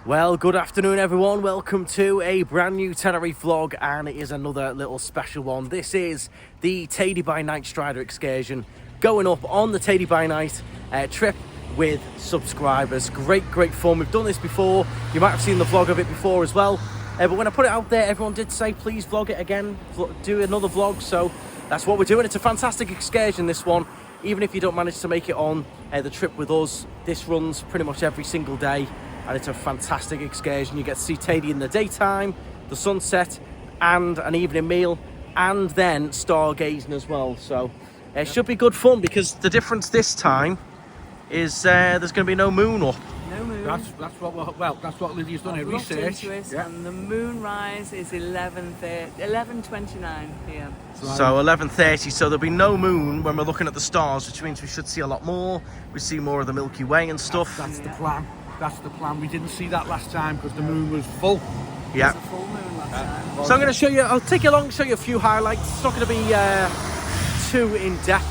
Well, good afternoon everyone, welcome to a brand new Tenerife vlog, and it is another little special one. This is the Teide by Knightstrider excursion, going up on the Teide by Night trip with subscribers. Great fun. We've done this before, you might have seen the vlog of it before as well, but when I put it out there, everyone did say please vlog it again, do another vlog, so that's what we're doing. It's a fantastic excursion, this one. Even if you don't manage to make it on the trip with us, this runs pretty much every single day. And it's a fantastic excursion. You get to see Teide in the daytime, the sunset, and an evening meal, and then stargazing as well. So it should be good fun, because the difference this time is there's going to be no moon up. No moon. That's what Lydia's done her research. And the moon rise is 11:29 p.m. So 11:30. So there'll be no moon when we're looking at the stars, which means we should see a lot more. We see more of the Milky Way and stuff. That's the plan. That's the plan. We didn't see that last time because the moon was full. Yeah. It was a full moon last time. So I'm going to show you, I'll take you along, show you a few highlights. It's not going to be too in-depth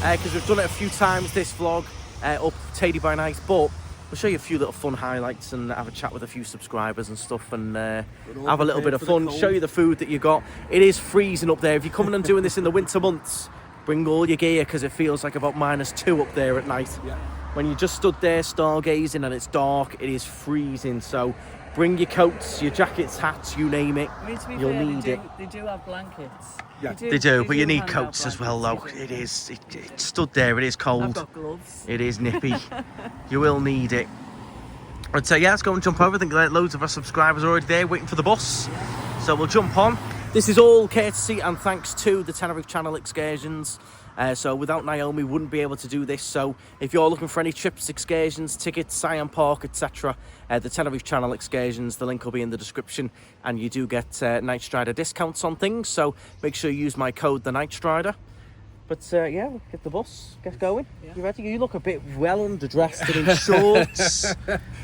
because we've done it a few times, this vlog, up Teide by Night, but we'll show you a few little fun highlights and have a chat with a few subscribers and stuff, and have a little bit of fun, show you the food that you got. It is freezing up there. If you're coming and doing this in the winter months, bring all your gear because it feels like about -2 up there at night. Yeah. When you just stood there stargazing and it's dark, it is freezing. So bring your coats, your jackets, hats, you name it. I mean, to be You'll fair, need it. They do have blankets. Yeah. They do, but you need hand out coats as well, though. blankets, It is, it stood there, it is I've cold. got gloves. It is nippy. You will need it. I'd say, yeah, let's go and jump over. I think loads of our subscribers are already there waiting for the bus. So we'll jump on. This is all courtesy and thanks to the Tenerife Channel Excursions. So without Naomi, we wouldn't be able to do this. So if you're looking for any trips, excursions, tickets, Siam Park, etc., the Tenerife Channel Excursions, the link will be in the description, and you do get Knightstrider discounts on things. So make sure you use my code, the Knightstrider. But yeah, we'll get the bus, get going. Yeah. You ready? You look a bit well underdressed and in shorts.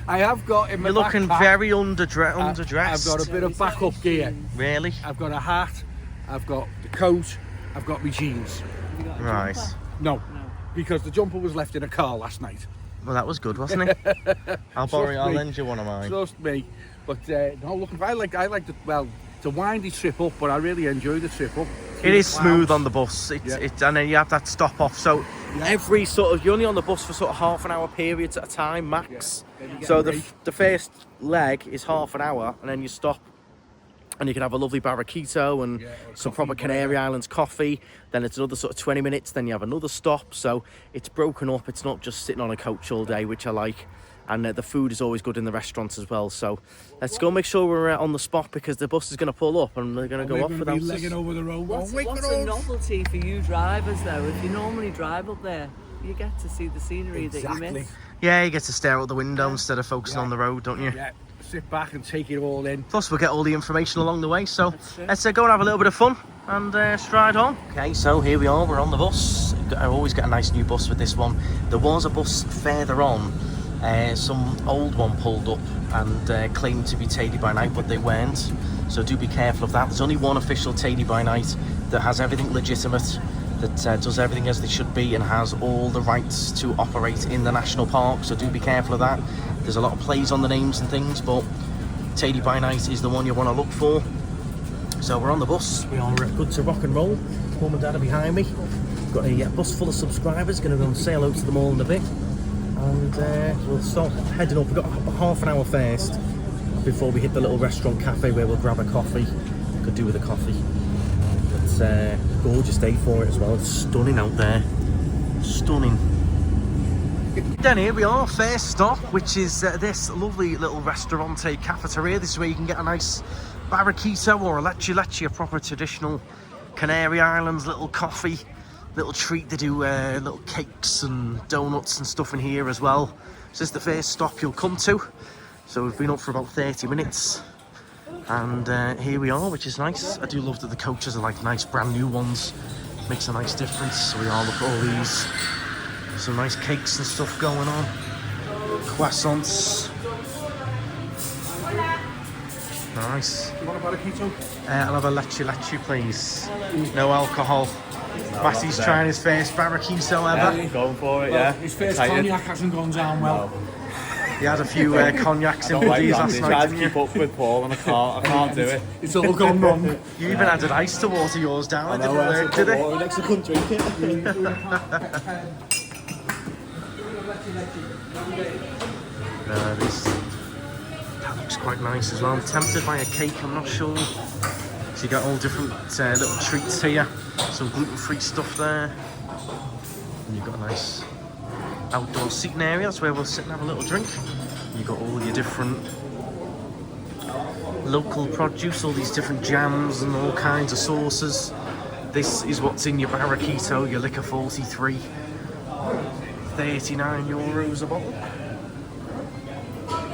I have got in my You're looking backpack, very underdressed. I've got a bit of backup gear. Really? I've got a hat. I've got the coat. I've got my jeans. Have you got a Right. jumper? No, because the jumper was left in a car last night. Well, that was good, wasn't it? I'll borrow. I'll lend you one of mine. Trust me. But no, look, I like the it's a windy trip up, but I really enjoy the trip up. It is smooth on the bus. It's, Yeah. and then you have that stop off. So every sort of, you're only on the bus for sort of half an hour periods at a time max. Yeah. Then you get So a the break. the first leg is half an hour, and then you stop, and you can have a lovely barraquito and some proper Canary Islands coffee. Then it's another sort of 20 minutes. Then you have another stop. So it's broken up. It's not just sitting on a coach all day, which I like. And the food is always good in the restaurants as well. So let's go make sure we're on the spot, because the bus is going to pull up and they're going to go off without us. legging over the road. What's a novelty for you drivers, though? If you normally drive up there, you get to see the scenery that you miss. Yeah, you get to stare out the window instead of focusing on the road, don't you? Yeah, sit back and take it all in. Plus, we'll get all the information along the way. So That's true. let's go and have a little bit of fun and stride on. Okay, so here we are. We're on the bus. I always get a nice new bus with this one. There was a bus further on. Some old one pulled up and claimed to be Teide by Night, but they weren't. So do be careful of that. There's only one official Teide by Night that has everything legitimate, that does everything as they should be, and has all the rights to operate in the national park. So do be careful of that. There's a lot of plays on the names and things, but Teide by Night is the one you want to look for. So we're on the bus. We are good to rock and roll. Mum and Dad are behind me. Got a bus full of subscribers. Going to go and say hello to them all in a bit. And we'll start heading up. We've got half an hour first before we hit the little restaurant cafe where we'll grab a coffee. Could do with a coffee. It's a gorgeous day for it as well. It's stunning out there. Stunning. Then here we are, first stop, which is this lovely little restaurante cafeteria. This is where you can get a nice barraquito or a leche, a proper traditional Canary Islands little coffee. Little treat. They do little cakes and donuts and stuff in here as well. So this is the first stop you'll come to. So we've been up for about 30 minutes, and here we are, which is nice. I do love that the coaches are like nice brand new ones. Makes a nice difference. So we are, look at all these, some nice cakes and stuff going on. Croissants. Nice. You want a barraquito? I'll have a leche please. No alcohol. Matty's trying his first barraquito ever. Going for it, yeah. His first Excited. cognac hasn't gone down well. You had a few cognacs in buddies last night, Tried to didn't you? keep up with Paul and I can't do it. It's all gone wrong. You even had an ice to water yours down. It didn't work, did it? Next I couldn't drink it. That looks quite nice as well. I'm tempted by a cake, I'm not sure. So you got all different little treats here. Some gluten-free stuff there. And you've got a nice outdoor seating area. That's where we'll sit and have a little drink. You've got all your different local produce, all these different jams and all kinds of sauces. This is what's in your Barraquito, your liquor 43. €39 a bottle.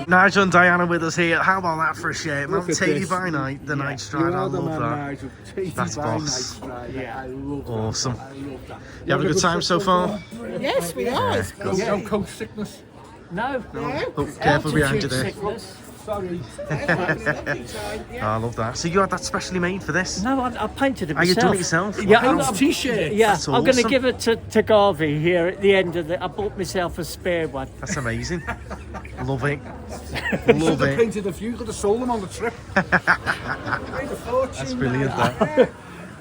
Nigel and Diana with us here. How about that for a share? Mount Teide by night, the Knightstrider. I love that. That's boss. Yeah, I love that. Awesome. I love that. You having a good time so far? Yes, we are. No coach sickness. No. Oh, careful behind you there. Sickness. Sorry. Oh, I love that. So you had that specially made for this? No, I painted it Are you myself. doing it yourself? Yeah, Wow. T-shirt. Yeah, That's I'm going to awesome. give it to Garvey here at the end of it. I bought myself a spare one. That's amazing. Love it. You Love should have it. painted a few. Could have sold them on the trip. Made a fortune. That's brilliant, that.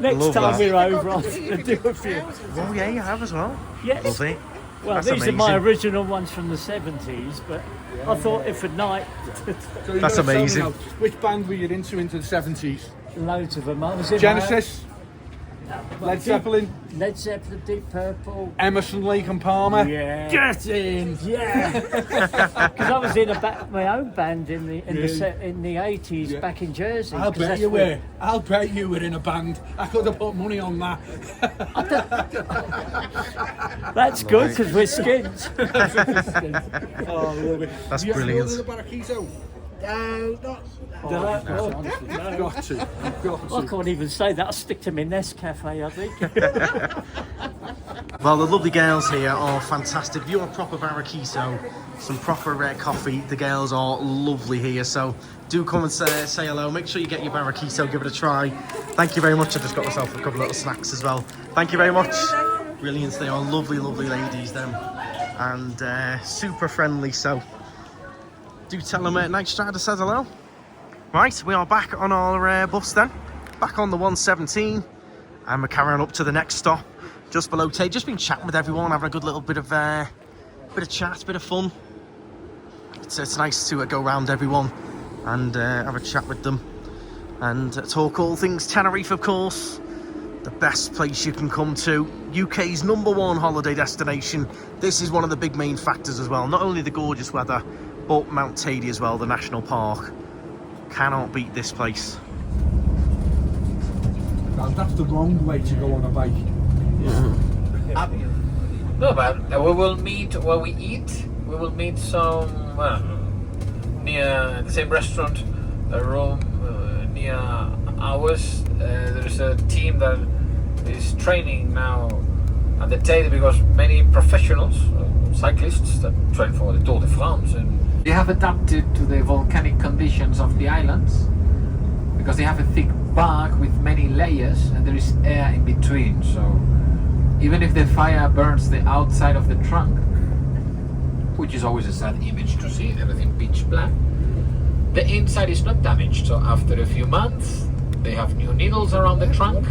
Next love time that. we're over, I'll do a few. Oh, yeah, you have as well. Yes. Love it. Well, That's these are my amazing. original ones from the 70s, but I thought if at night, So you That's gotta tell me amazing. now, which band were you into the 70s? loads of them. I was in Genesis, Led Zeppelin, Led Zeppelin, Deep Purple. Emerson, Lake and Palmer. Yeah. Get in! Yeah, because I was in my own band in the 80s Yeah. back in Jersey. I'll 'cause bet that's you where- were. I'll bet you were in a band. I could have put money on that. That's good because we're skins. Oh, I love it. That's You ever brilliant. go to the Barraquito? Not. You've got to. You've got I to. can't even say that. I'll stick to my Nescafe, I think. Well, the lovely girls here are fantastic. If you want a proper Barraquito, some proper coffee, the girls are lovely here. So do come and say hello. Make sure you get your Barraquito, give it a try. Thank you very much. I just got myself a couple of little snacks as well. Thank you very much. Brilliant. They are lovely, lovely ladies, them. And super friendly. So do tell them Knightstrider says hello. Right, we are back on our bus then. Back on the 117. And we're carrying up to the next stop. Just below Teide. Just been chatting with everyone, having a good little bit of chat, bit of fun. It's nice to go around everyone and have a chat with them and talk all things Tenerife, of course. The best place you can come to. UK's #1 holiday destination. This is one of the big main factors as well. Not only the gorgeous weather, but Mount Teide as well, the national park. Cannot beat this place. Now, that's the wrong way to go on a bike. No, but we will meet where we eat. We will meet some near the same restaurant, a room near ours. There is a team that is training now at the Teide because many professionals, cyclists that train for the Tour de France, and they have adapted to the volcanic conditions of the islands because they have a thick bark with many layers and there is air in between. So even if the fire burns the outside of the trunk, which is always a sad image to see, everything pitch black, the inside is not damaged. So after a few months, they have new needles around the trunk,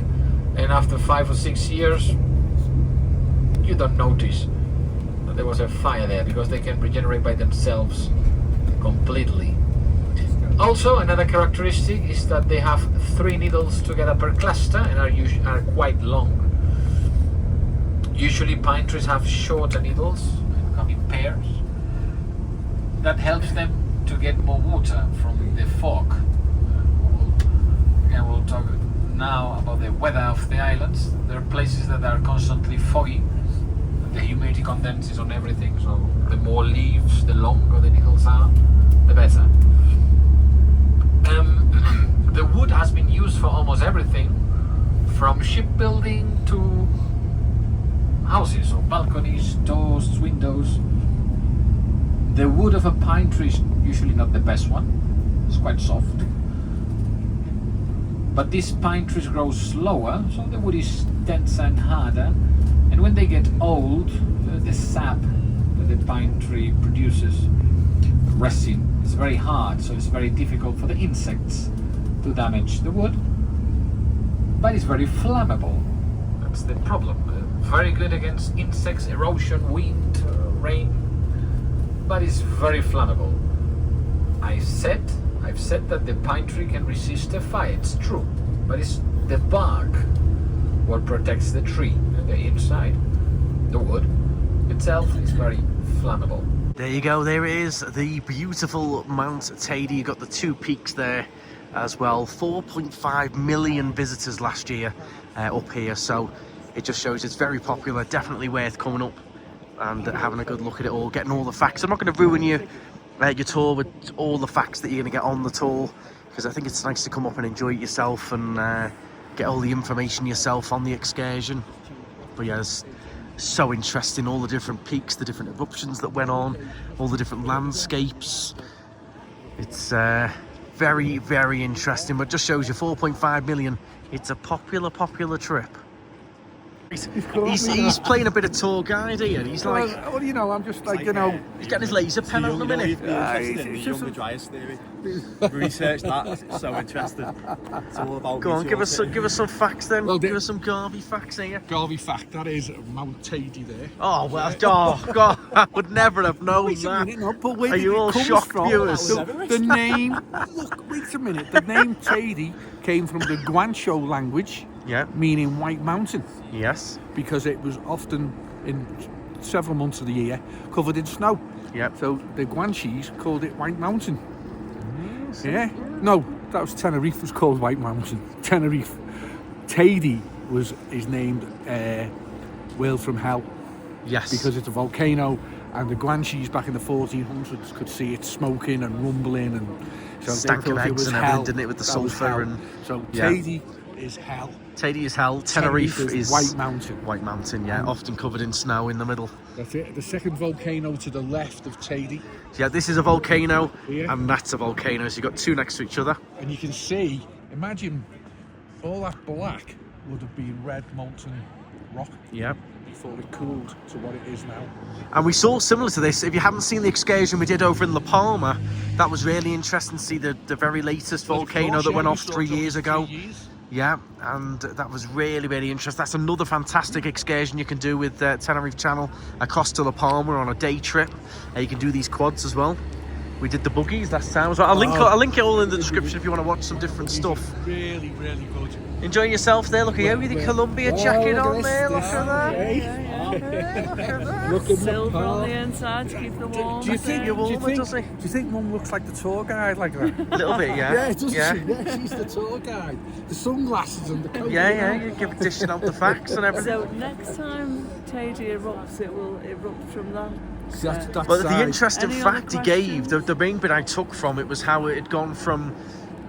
and after 5 or 6 years, you don't notice that there was a fire there because they can regenerate by themselves completely. Also, another characteristic is that they have 3 needles together per cluster and are quite long. Usually pine trees have shorter needles and come in pairs. That helps them to get more water from the fog. Again, we'll talk now about the weather of the islands. There are places that are constantly foggy. The humidity condenses on everything, so the more leaves, the longer the needles are, the better. The wood has been used for almost everything, from shipbuilding to houses, so balconies, doors, windows. The wood of a pine tree is usually not the best one. It's quite soft. But these pine trees grow slower, so the wood is denser and harder. And when they get old, the sap that the pine tree produces resin. It's very hard, so it's very difficult for the insects to damage the wood. But it's very flammable. That's the problem. Very good against insects, erosion, wind, rain. But it's very flammable. I've said that the pine tree can resist a fire. It's true, but it's the bark what protects the tree, and the inside, the wood itself, is very flammable. There you go, there it is, the beautiful Mount Teide. You got the two peaks there as well. 4.5 million visitors last year up here, so it just shows it's very popular. Definitely worth coming up and having a good look at it all, getting all the facts. I'm not going to ruin your tour with all the facts that you're going to get on the tour, because I think it's nice to come up and enjoy it yourself and get all the information yourself on the excursion. But yeah, it's so interesting, all the different peaks, the different eruptions that went on, all the different landscapes. It's very, very interesting, but just shows you 4.5 million. It's a popular trip. He's playing a bit of tour guide here. He's like, well, you know, I'm just like, you know, he's getting his laser pen out in a minute. The younger dryas theory. Research that. It's so interesting. It's all about. Go on, give us some facts then. Well, give us some Garvey facts here. Garvey fact, that is Mount Teide there. Oh well, oh God, I would never have known Wait a that. minute, no, but where Are did you it all come shocked from? viewers? The name, look, wait a minute. The name Teide came from the Guancho language, Yeah. meaning White Mountain, Yes. because it was often in several months of the year covered in snow. Yep. So the Guanches called it White Mountain. Yeah. No, that was Tenerife was called White Mountain. Tenerife Teide is named World from Hell, Yes. because it's a volcano, and the Guanches back in the 1400s could see it smoking and rumbling, and so Stank they of thought it eggs was and hell. everything, didn't it, with the That was sulphur hell. and so yeah. Teide is hell. Teide is hell. Tenerife is White Mountain. White Mountain, yeah, often covered in snow in the middle. That's it. The second volcano to the left of Teide, So yeah, this is a volcano, Yeah. and that's a volcano. So you've got two next to each other. and you can see. Imagine all that black would have been red molten rock Yeah. before it cooled to what it is now. And we saw similar to this. If you haven't seen the excursion we did over in La Palma, that was really interesting to see the very latest volcano that went off 3 years ago. Yeah, and that was really, really interesting. That's another fantastic excursion you can do with Tenerife Channel across to La Palma on a day trip. You can do these quads as well. We did the buggies last time as well. I'll link it all in the description if you want to watch some different stuff. Really, really good. Enjoying yourself there. Look at you with your Columbia jacket on there. Look at that. Look at Silver on the inside to keep the warm. Do you think does he? Do you think Mum looks like the tour guide like that? A little bit, yeah. Yeah, doesn't yeah. she? Yeah, she's the tour guide. The sunglasses and the coat. Yeah, you give dishing out the facts and everything. So next time Teide erupts, it will erupt from that. That's But the side. interesting Any other fact he gave, questions? the main bit I took from it was how it had gone from,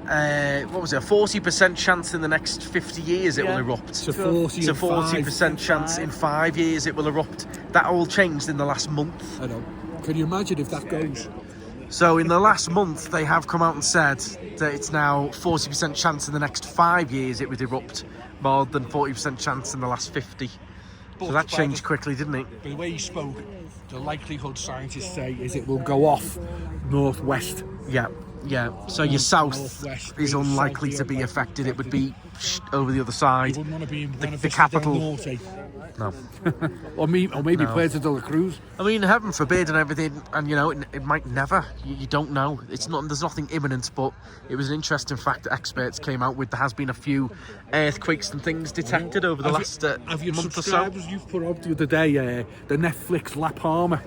what was it, a 40% chance in the next 50 years it will Yeah. erupt. to 40 To and 40% chance in 5 years it will erupt. That all changed in the last month. I know. Can you imagine if that goes? So in the last month they have come out and said that it's now 40% chance in the next 5 years it would erupt, more than 40% chance in the last 50. So that changed quickly, didn't it? The way he spoke, the likelihood scientists say is it will go off northwest. Yeah. So your south Northwest, is the unlikely south, to be yeah, affected. It would be over the other side. You wouldn't want to be in Buena The Vista capital. del Norte. No. Or maybe No. Puerto de la Cruz. I mean, heaven forbid and everything, and you know, it might never. You don't know. It's not. There's nothing imminent, but it was an interesting fact that experts came out with. There has been a few earthquakes and things detected over the last Have your month or so. subscribers you've put up the other day, the Netflix La Palma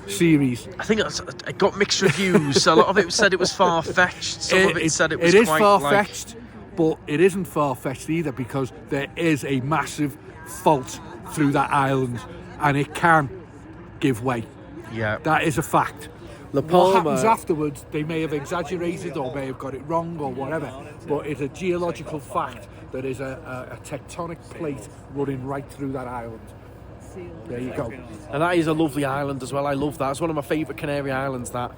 series. I think it got mixed reviews. A lot of it said it was far-fetched. Some of it said it was quite far-fetched, but it isn't far-fetched either, because there is a massive fault through that island and it can give way. Yeah. That is a fact. La What happens Palma. afterwards, they may have exaggerated or may have got it wrong or whatever, but it's a geological fact that is a tectonic plate running right through that island. There you go. And that is a lovely island as well. I love that. It's one of my favourite Canary Islands. That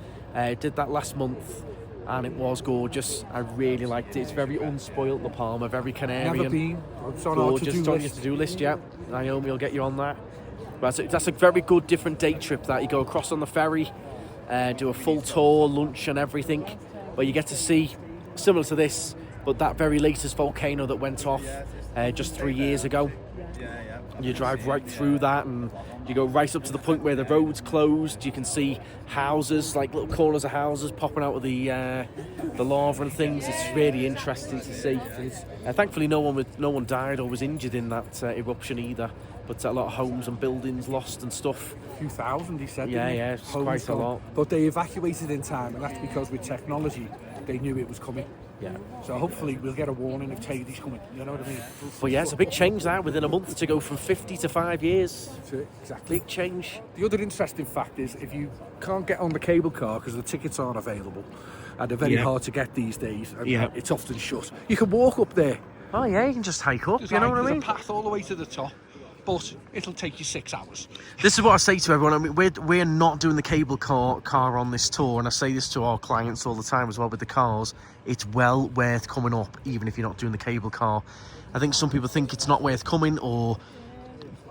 did that last month, and it was gorgeous. I really liked it. It's very unspoilt, La Palma, very Canarian. Never been. It's on our Gorgeous. It's to-do on your list. to-do list, yeah. Naomi will get you on that. But that's a very good different day trip. That you go across on the ferry. do a full tour, lunch and everything, where you get to see, similar to this, but that very latest volcano that went off just 3 years ago. You drive right through that and you go right up to the point where the road's closed. You can see houses, like little corners of houses popping out of the lava and things. It's really interesting to see. Thankfully no one died or was injured in that eruption either, but a lot of homes and buildings lost and stuff. A few thousand, he said. Yeah, it's quite a lot. But they evacuated in time, and that's because with technology they knew it was coming. Yeah. So hopefully we'll get a warning if Teide's coming. You know what I mean? But yeah, it's a big change now within a month to go from 50 to 5 years. Exactly. Big change. The other interesting fact is if you can't get on the cable car because the tickets aren't available, and they're very hard to get these days, and it's often shut, you can walk up there. Oh yeah, you can just hike up. There's you know what I There's mean? a path all the way to the top, but it'll take you 6 hours. This is what I say to everyone. I mean, we're not doing the cable car on this tour, and I say this to our clients all the time as well with the cars. It's well worth coming up, even if you're not doing the cable car. I think some people think it's not worth coming, or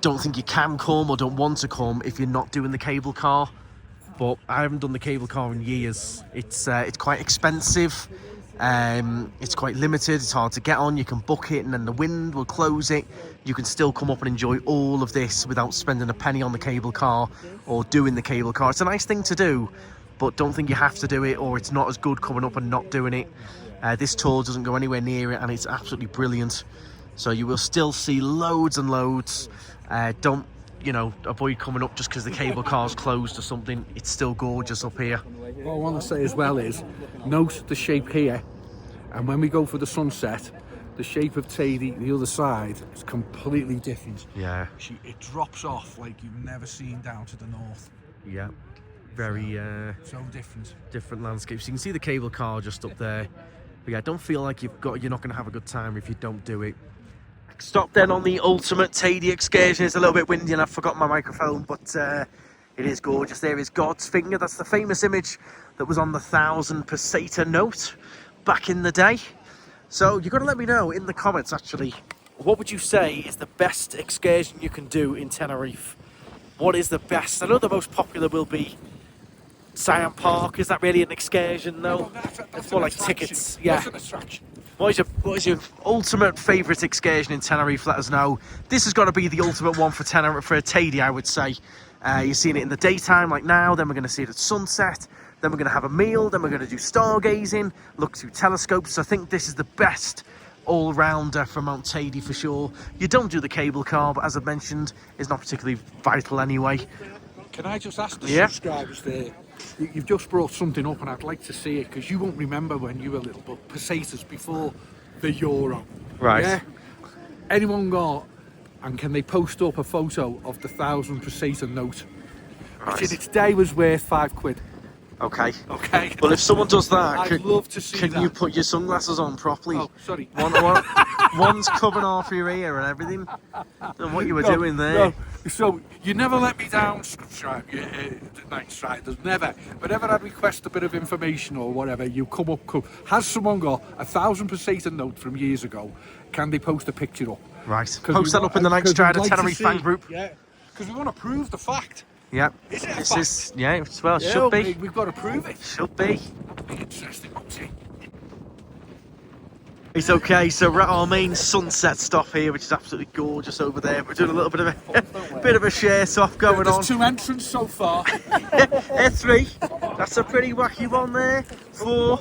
don't think you can come, or don't want to come if you're not doing the cable car. But I haven't done the cable car in years. It's quite expensive. It's quite limited. It's hard to get on. You can book it and then the wind will close it. You can still come up and enjoy all of this without spending a penny on the cable car or doing the cable car. It's a nice thing to do, but don't think you have to do it, or it's not as good coming up and not doing it. This tour doesn't go anywhere near it, and it's absolutely brilliant. So you will still see loads and loads. Don't avoid coming up just because the cable car's closed or something. It's still gorgeous up here. What I want to say as well is, note the shape here, and when we go for the sunset, the shape of Teide, the other side, is completely different. Yeah. It drops off like you've never seen down to the north. Yeah. Very so different landscapes. You can see the cable car just up there. But yeah, don't feel like you're not going to have a good time if you don't do it. Stop then on the ultimate Teide excursion. It's a little bit windy and I've forgotten my microphone, but it is gorgeous. There is God's finger. That's the famous image that was on the 1,000 peseta note back in the day. So you've got to let me know in the comments, actually, what would you say is the best excursion you can do in Tenerife? What is the best? I know the most popular will be Siam Park. Is that really an excursion? No, it's more like tickets. Yeah. What is your ultimate favourite excursion in Tenerife? Let us know. This has got to be the ultimate one for Teide, I would say. You're seeing it in the daytime, like now. Then we're going to see it at sunset. Then we're going to have a meal. Then we're going to do stargazing, look through telescopes. I think this is the best all-rounder for Mount Teide for sure. You don't do the cable car, but as I mentioned, it's not particularly vital anyway. Can I just ask the subscribers there? You've just brought something up and I'd like to see it, because you won't remember when you were little, but pesetas before the euro. Right. Yeah? Anyone got, and can they post up a photo of the 1,000 peseta note? Which in its day was worth £5. Okay. Okay. Well, if someone does that, I'd love to see can that. you put your sunglasses on properly? Oh, sorry. One's covering half your ear and everything. And what you were doing there. No. So, you never let me down, Knightstriders, never. Whenever I request a bit of information or whatever, you come up. Has someone got a 1,000 peseta note from years ago? Can they post a picture up? Right. Post that up in the Knightstrider Tenerife fan group. Yeah. Because we want to prove the fact. Yeah. Is it a this fact? Is, yeah, well, it should be. We've got to prove it. Should be. Interesting, won't it? It's okay, so we're at our main sunset stop here, which is absolutely gorgeous over there. We're doing a little bit of a share-off going on. There's 2 entrances so far. 3. That's a pretty wacky one there. 4.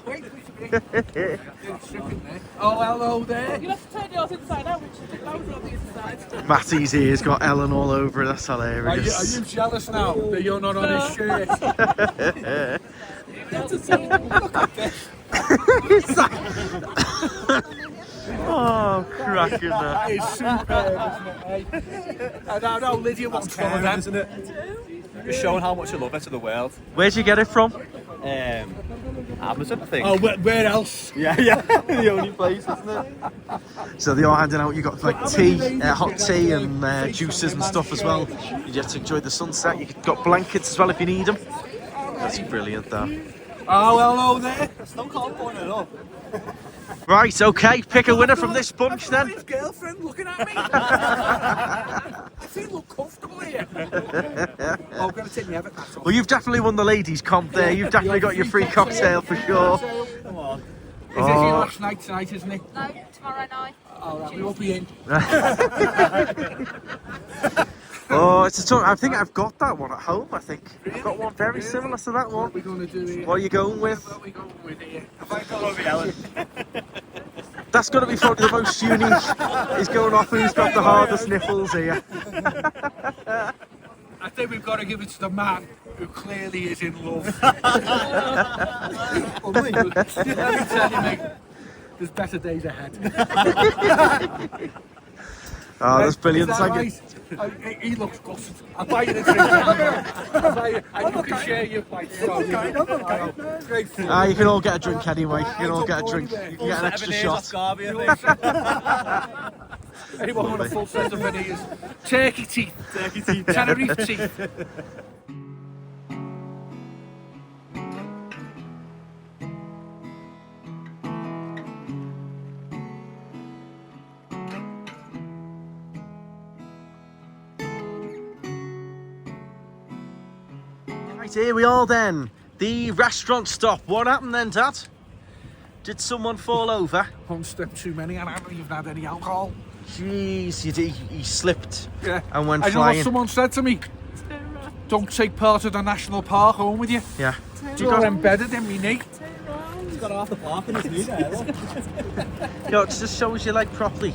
Oh, hello there. You have to turn yours inside out, which is loads on the inside. Matty's ear's got Ellen all over it. That's hilarious. Are you jealous now that you're not on his shirt? Look at this. It's like... oh, cracking that. It's superb, isn't it? I know Lydia wants one of them. Isn't it? Just showing how much I love it to the world. Where'd you get it from? Amazon, I think. Oh, where else? Yeah, the only place, isn't it? So they are handing out, you got like tea, hot tea and juices and stuff as well. You get to enjoy the sunset. You've got blankets as well if you need them. That's brilliant though. Oh, hello there. Still can't point it up. Right, okay, pick a winner from this bunch then. His girlfriend looking at me. I feel look comfortable here. Oh, I'm going to take me Everett. That's all. Well, you've definitely won the ladies' comp there. You've definitely got your free cocktail for sure. Come on. Is this your last night tonight, isn't it? No, tomorrow night. All right, we won't be in. Oh, it's a tough. I think I've got that one at home. I think I've got one very similar to that What one. are we going to do here? What are you going with? What are we going with here? Have I got over yelling? That's got to be probably the most unique. He's going off who's got the hardest nipples here. I think we've got to give it to the man who clearly is in love. Let me tell you, mate, there's better days ahead. Oh, that's brilliant. Is that Thank you. right? He looks gutted. I'll buy you the drink. I'll buy you, and you can share your plate. Great food. You can all get a drink anyway. You can all get a drink. You can get an extra shot. Anyone want a full set of veneers? Turkey teeth. Tenerife teeth. Right, here we are then. The restaurant stop. What happened then, Dad? Did someone fall over? One step too many, and I haven't even had any alcohol. Jeez, he slipped Yeah. and went I know flying. what someone said to me. Don't take part of the national park home with you. Yeah. You got embedded in me knee. He's got half the park in his knee there. Look. You know, it just shows you like properly.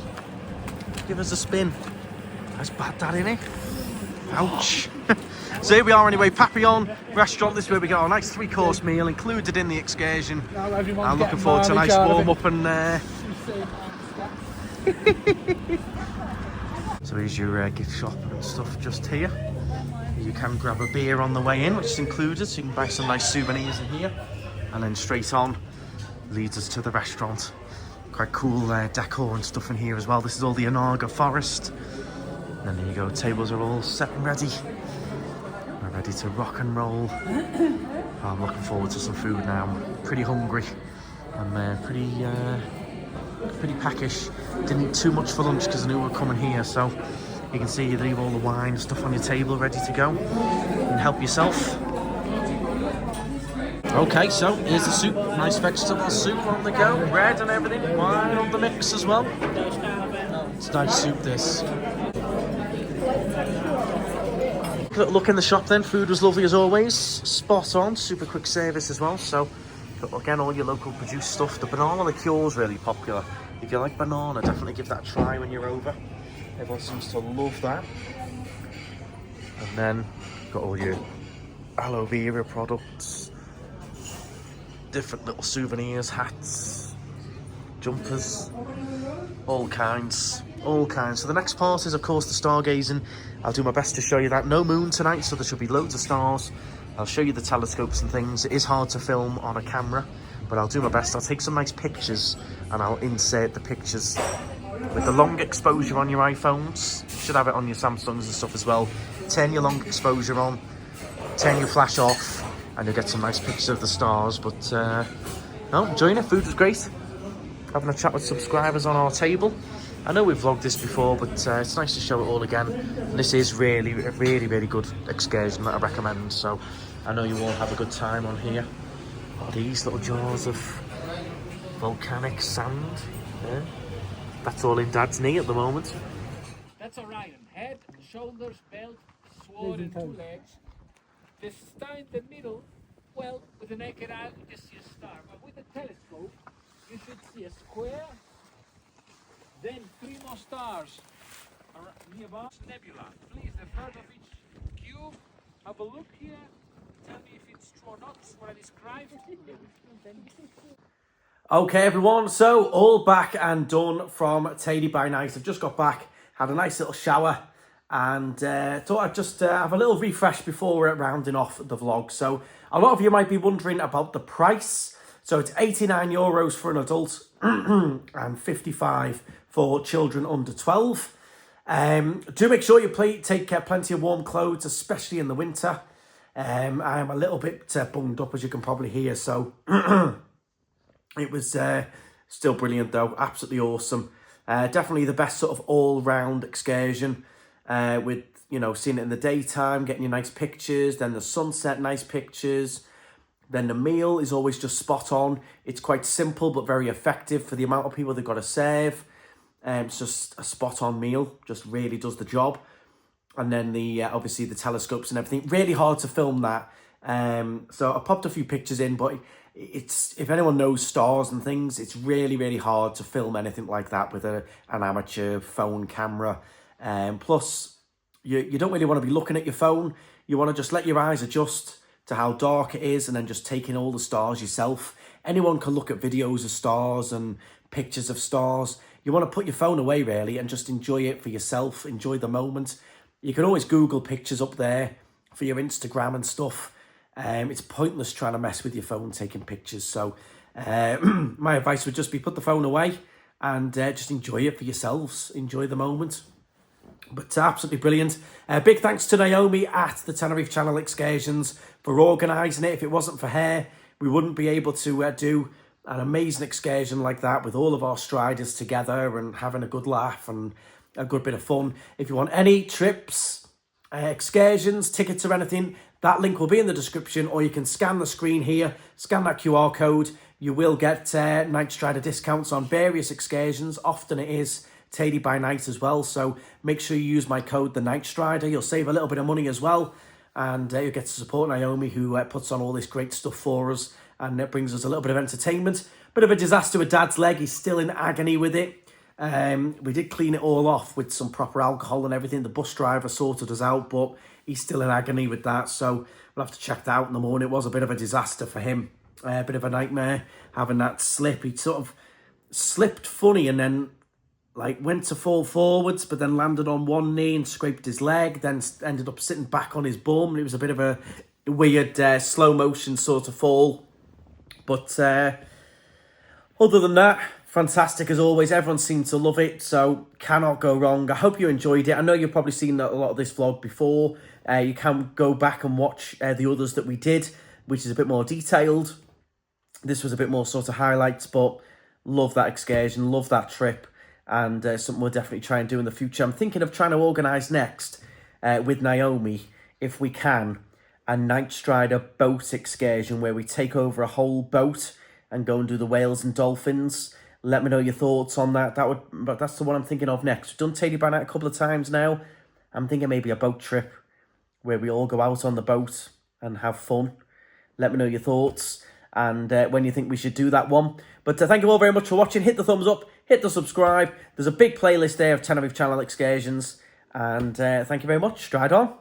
Give us a spin. That's bad, that, innit? Ouch. So here we are anyway, Papillon restaurant. This is where we get our nice 3-course meal included in the excursion. Now everyone I'm looking getting forward to a nice mileage out of warm it. up and so here's your gift shop and stuff just here. You can grab a beer on the way in, which is included, so you can buy some nice souvenirs in here. And then straight on leads us to the restaurant. Quite cool decor and stuff in here as well. This is all the Anaga forest. And then there you go, tables are all set and ready. We're ready to rock and roll. I'm looking forward to some food now. I'm pretty hungry. I'm pretty peckish. Didn't eat too much for lunch because I knew we were coming here, so you can see you leave all the wine and stuff on your table ready to go. You can help yourself. Okay, so here's the soup. Nice vegetable soup on the go. Bread and everything. Wine on the mix as well. It's nice soup, this. Look in the shop then. Food was lovely as always. Spot on. Super quick service as well. So, again, all your local produced stuff. The banana liqueur is really popular. If you like banana, definitely give that a try when you're over. Everyone seems to love that. And then, got all your aloe vera products. Different little souvenirs, hats, jumpers, all kinds. So the next part is of course the stargazing. I'll do my best to show you that. No moon tonight, so there should be loads of stars. I'll show you the telescopes and things. It is hard to film on a camera, but I'll do my best. I'll take some nice pictures and I'll insert the pictures with the long exposure on your iPhones. You should have it on your Samsungs and stuff as well. Turn your long exposure on, turn your flash off, and you'll get some nice pictures of the stars. But no, enjoying it. Food was great. Having a chat with subscribers on our table. I know we've vlogged this before, but it's nice to show it all again. And this is really good excursion that I recommend. So I know you all have a good time on here. These little jars of volcanic sand. Yeah. That's all in Dad's knee at the moment. That's Orion. Head, shoulders, belt, sword, and 2 legs. The star in the middle, well, with the naked eye, you just see a star. But with the telescope, you should see a square, then 3 more stars nearby. Nebula. Please, the third of each cube. Have a look here. Tell me if it's true or not, what I described. Okay everyone, so all back and done from Teide by night. I've just got back, had a nice little shower, and thought I'd just have a little refresh before we're rounding off the vlog. So a lot of you might be wondering about the price. So it's €89 for an adult and 55 for children under 12. Do make sure you take plenty of warm clothes, especially in the winter. I am a little bit bunged up, as you can probably hear, so it was still brilliant though, absolutely awesome. Definitely the best sort of all-round excursion, with, you know, seeing it in the daytime, getting your nice pictures, then the sunset, nice pictures. Then the meal is always just spot on. It's quite simple but very effective for the amount of people they've got to serve. It's just a spot on meal, just really does the job. And then the obviously the telescopes and everything, really hard to film that. So I popped a few pictures in, but it's, if anyone knows stars and things, it's really, really hard to film anything like that with an amateur phone camera. Plus, you don't really want to be looking at your phone. You want to just let your eyes adjust to how dark it is and then just take in all the stars yourself. Anyone can look at videos of stars and pictures of stars. You want to put your phone away, really, and just enjoy it for yourself, enjoy the moment. You can always Google pictures up there for your Instagram and stuff. It's pointless trying to mess with your phone taking pictures. So my advice would just be put the phone away and just enjoy it for yourselves. Enjoy the moment. But absolutely brilliant. Big thanks to Naomi at the Tenerife Channel Excursions for organising it. If it wasn't for her, we wouldn't be able to do an amazing excursion like that with all of our striders together and having a good laugh and a good bit of fun. If you want any trips, excursions, tickets or anything, that link will be in the description, or you can scan the screen here, scan that QR code. You will get Knightstrider discounts on various excursions. Often it is Teide by night as well, so make sure you use my code, the Knightstrider. You'll save a little bit of money as well, and you'll get to support Naomi, who puts on all this great stuff for us, and it brings us a little bit of entertainment. Bit of a disaster with Dad's leg. He's still in agony with it. We did clean it all off with some proper alcohol and everything. The bus driver sorted us out, but he's still in agony with that, so we'll have to check that out in the morning. It was a bit of a disaster for him, a bit of a nightmare having that slip. He sort of slipped funny and then like went to fall forwards, but then landed on one knee and scraped his leg, then ended up sitting back on his bum. It was a bit of a weird slow motion sort of fall. But other than that, fantastic as always. Everyone seemed to love it, so cannot go wrong. I hope you enjoyed it. I know you've probably seen a lot of this vlog before. You can go back and watch the others that we did, which is a bit more detailed. This was a bit more sort of highlights, but love that excursion, love that trip. And something we'll definitely try and do in the future. I'm thinking of trying to organise next with Naomi, if we can, a Knightstrider boat excursion where we take over a whole boat and go and do the whales and dolphins. Let me know your thoughts on that. That's the one I'm thinking of next. We've done Teide by night a couple of times now. I'm thinking maybe a boat trip where we all go out on the boat and have fun. Let me know your thoughts and when you think we should do that one. But thank you all very much for watching. Hit the thumbs up, hit the subscribe. There's a big playlist there of Tenerife Channel Excursions. And thank you very much. Stride on.